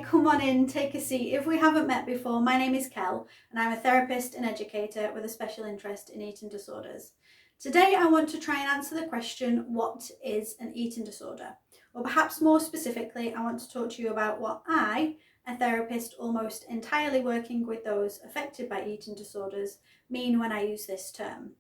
come on in, take a seat. If we haven't met before, my name is Kel and I'm a therapist and educator with a special interest in eating disorders. Today I want to try and answer the question, what is an eating disorder? Or perhaps more specifically, I want to talk to you about what I, a therapist almost entirely working with those affected by eating disorders, mean when I use this term.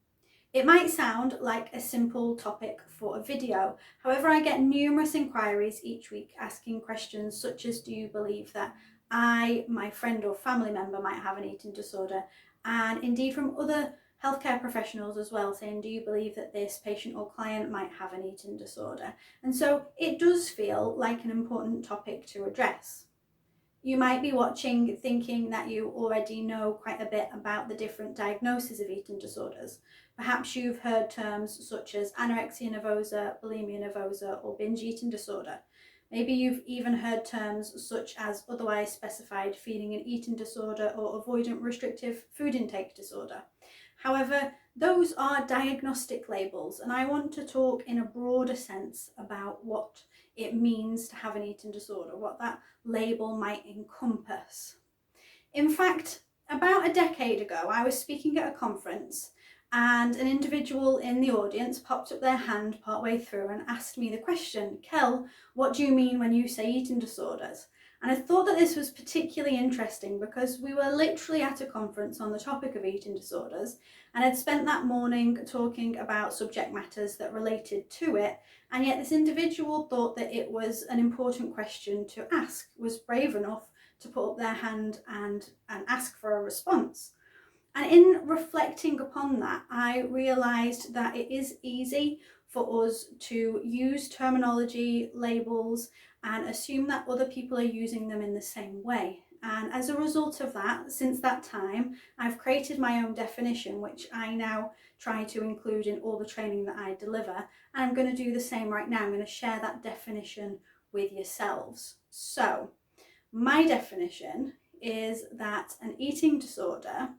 It might sound like a simple topic for a video, however I get numerous inquiries each week asking questions such as, do you believe that I, my friend or family member might have an eating disorder? And indeed from other healthcare professionals as well, saying, do you believe that this patient or client might have an eating disorder? And so it does feel like an important topic to address. You might be watching thinking that you already know quite a bit about the different diagnoses of eating disorders. Perhaps you've heard terms such as anorexia nervosa, bulimia nervosa, or binge eating disorder. Maybe you've even heard terms such as otherwise specified feeding and eating disorder or avoidant restrictive food intake disorder. However, those are diagnostic labels, and I want to talk in a broader sense about what it means to have an eating disorder, what that label might encompass. In fact, about a decade ago, I was speaking at a conference and an individual in the audience popped up their hand partway through and asked me the question, Kel, what do you mean when you say eating disorders? And I thought that this was particularly interesting because we were literally at a conference on the topic of eating disorders and had spent that morning talking about subject matters that related to it, and yet this individual thought that it was an important question to ask, was brave enough to put up their hand and ask for a response. And in reflecting upon that, I realised that it is easy for us to use terminology, labels, and assume that other people are using them in the same way. And as a result of that, since that time, I've created my own definition, which I now try to include in all the training that I deliver. And I'm going to do the same right now. I'm going to share that definition with yourselves. So, my definition is that an eating disorder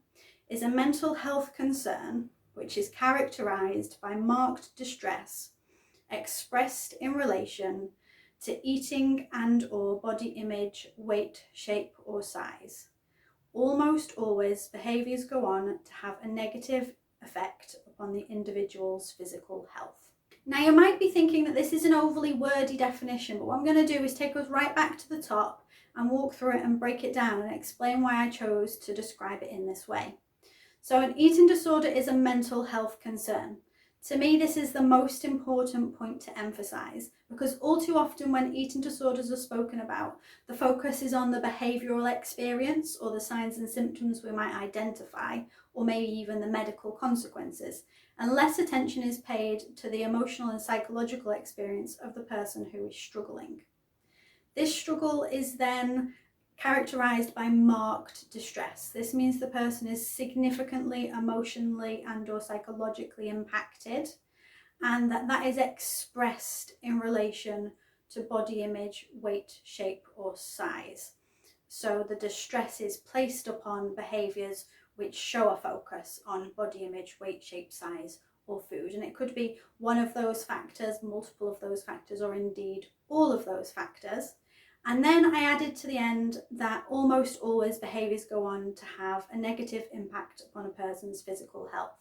is a mental health concern which is characterised by marked distress expressed in relation to eating and or body image, weight, shape or size. Almost always behaviours go on to have a negative effect upon the individual's physical health. Now you might be thinking that this is an overly wordy definition, but what I'm going to do is take us right back to the top and walk through it and break it down and explain why I chose to describe it in this way. So an eating disorder is a mental health concern. To me, this is the most important point to emphasise, because all too often when eating disorders are spoken about, the focus is on the behavioural experience or the signs and symptoms we might identify, or maybe even the medical consequences, and less attention is paid to the emotional and psychological experience of the person who is struggling. This struggle is then characterised by marked distress. This means the person is significantly emotionally and or psychologically impacted, and that is expressed in relation to body image, weight, shape or size. So the distress is placed upon behaviours which show a focus on body image, weight, shape, size or food, and it could be one of those factors, multiple of those factors, or indeed all of those factors. And then I added to the end that almost always behaviours go on to have a negative impact upon a person's physical health.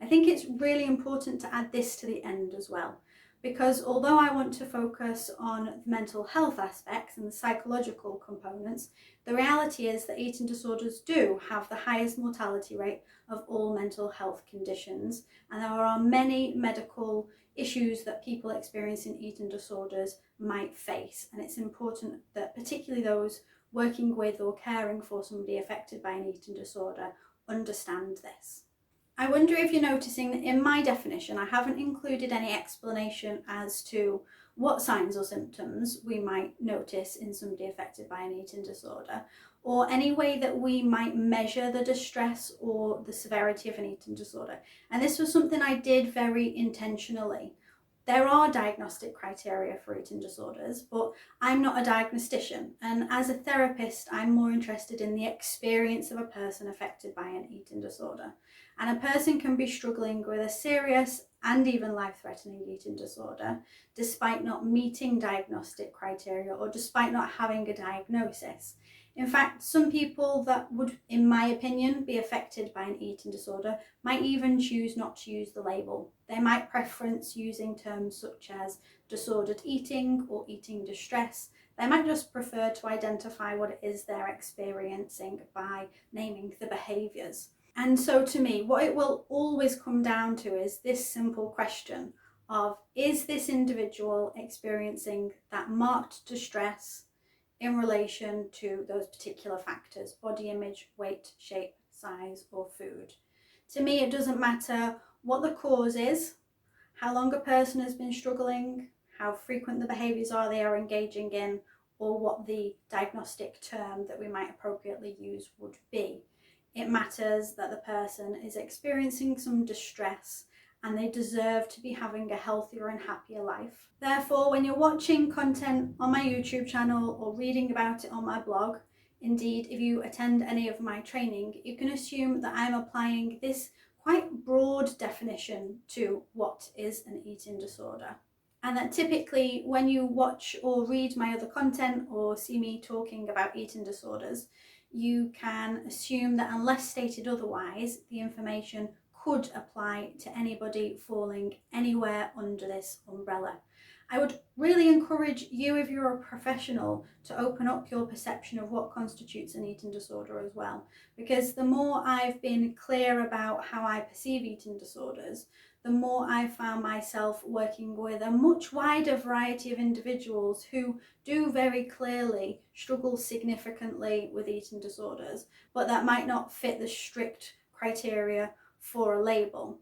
I think it's really important to add this to the end as well, because although I want to focus on the mental health aspects and the psychological components, the reality is that eating disorders do have the highest mortality rate of all mental health conditions, and there are many medical issues that people experiencing eating disorders might face, and it's important that particularly those working with or caring for somebody affected by an eating disorder understand this. I wonder if you're noticing that in my definition I haven't included any explanation as to what signs or symptoms we might notice in somebody affected by an eating disorder, or any way that we might measure the distress or the severity of an eating disorder. And this was something I did very intentionally. There are diagnostic criteria for eating disorders, but I'm not a diagnostician, and as a therapist, I'm more interested in the experience of a person affected by an eating disorder. And a person can be struggling with a serious and even life-threatening eating disorder despite not meeting diagnostic criteria or despite not having a diagnosis. In fact, some people that would, in my opinion, be affected by an eating disorder might even choose not to use the label. They might preference using terms such as disordered eating or eating distress. They might just prefer to identify what it is they're experiencing by naming the behaviours. And so to me, what it will always come down to is this simple question of, is this individual experiencing that marked distress in relation to those particular factors: body image, weight, shape, size, or food? To me, it doesn't matter what the cause is, how long a person has been struggling, how frequent the behaviours are they are engaging in, or what the diagnostic term that we might appropriately use would be. It matters that the person is experiencing some distress and they deserve to be having a healthier and happier life. Therefore, when you're watching content on my YouTube channel or reading about it on my blog, indeed, if you attend any of my training, you can assume that I'm applying this quite broad definition to what is an eating disorder. And that typically when you watch or read my other content or see me talking about eating disorders, you can assume that unless stated otherwise, the information could apply to anybody falling anywhere under this umbrella. I would really encourage you, if you're a professional, to open up your perception of what constitutes an eating disorder as well, because the more I've been clear about how I perceive eating disorders, the more I've found myself working with a much wider variety of individuals who do very clearly struggle significantly with eating disorders, but that might not fit the strict criteria for a label.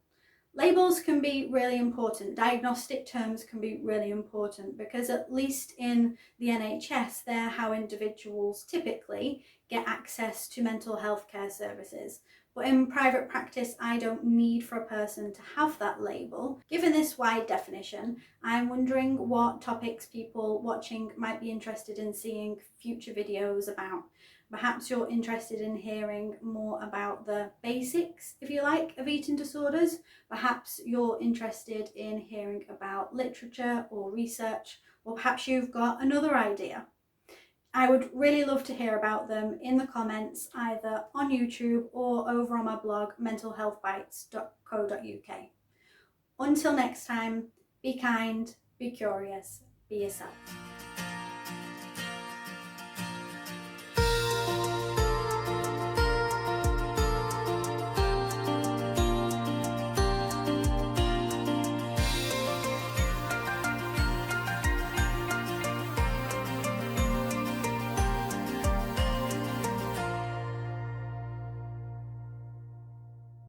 Labels can be really important. Diagnostic terms can be really important because, at least in the NHS, they're how individuals typically get access to mental health care services. But in private practice, I don't need for a person to have that label. Given this wide definition, I'm wondering what topics people watching might be interested in seeing future videos about. Perhaps you're interested in hearing more about the basics, if you like, of eating disorders. Perhaps you're interested in hearing about literature or research, or perhaps you've got another idea. I would really love to hear about them in the comments, either on YouTube or over on my blog, mentalhealthbites.co.uk. Until next time, be kind, be curious, be yourself.